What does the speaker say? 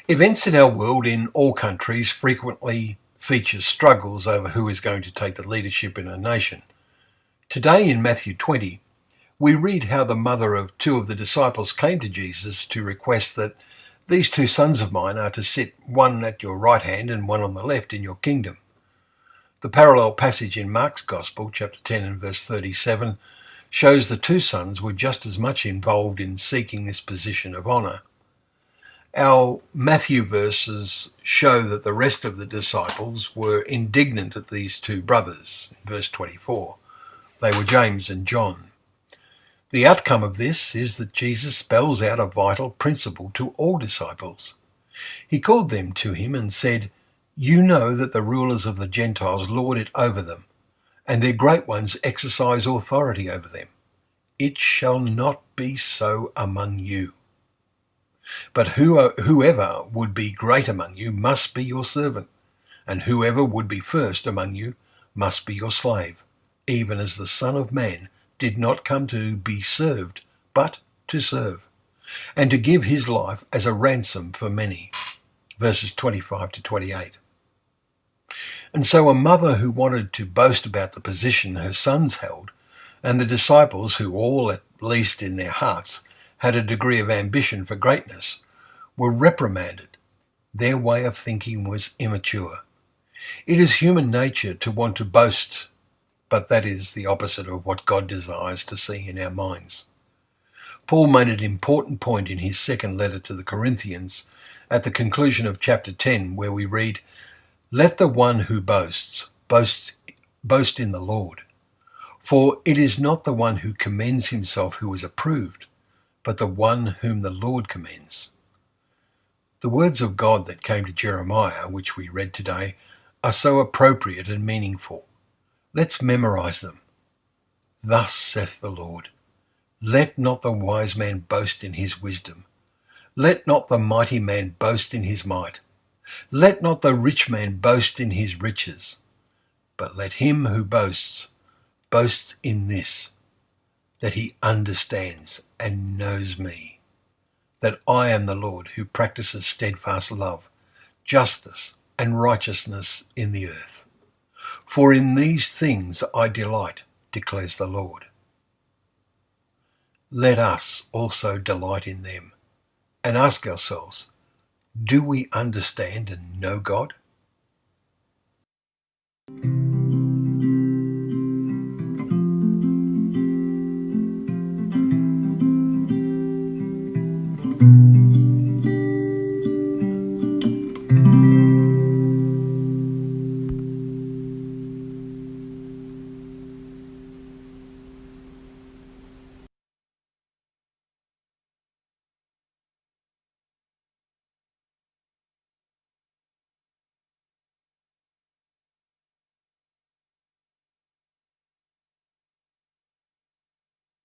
Events in our world in all countries frequently feature struggles over who is going to take the leadership in a nation. Today in Matthew 20, we read how the mother of two of the disciples came to Jesus to request that these two sons of mine are to sit one at your right hand and one on the left in your kingdom. The parallel passage in Mark's Gospel, chapter 10 and verse 37, shows the two sons were just as much involved in seeking this position of honour. Our Matthew verses show that the rest of the disciples were indignant at these two brothers. In verse 24, they were James and John. The outcome of this is that Jesus spells out a vital principle to all disciples. He called them to him and said, "You know that the rulers of the Gentiles lord it over them, and their great ones exercise authority over them. It shall not be so among you. But whoever would be great among you must be your servant, and whoever would be first among you must be your slave, even as the Son of Man did not come to be served, but to serve, and to give his life as a ransom for many." Verses 25 to 28. And so a mother who wanted to boast about the position her sons held, and the disciples who all, at least in their hearts, had a degree of ambition for greatness, were reprimanded. Their way of thinking was immature. It is human nature to want to boast, but that is the opposite of what God desires to see in our minds. Paul made an important point in his second letter to the Corinthians at the conclusion of chapter 10, where we read, "Let the one who boasts boast in the Lord. For it is not the one who commends himself who is approved, but the one whom the Lord commends." The words of God that came to Jeremiah, which we read today, are so appropriate and meaningful. Let's memorize them. "Thus saith the Lord, let not the wise man boast in his wisdom. Let not the mighty man boast in his might. Let not the rich man boast in his riches. But let him who boasts boast in this, that he understands and knows me, that I am the Lord who practices steadfast love, justice and righteousness in the earth. For in these things I delight, declares the Lord." Let us also delight in them and ask ourselves, do we understand and know God?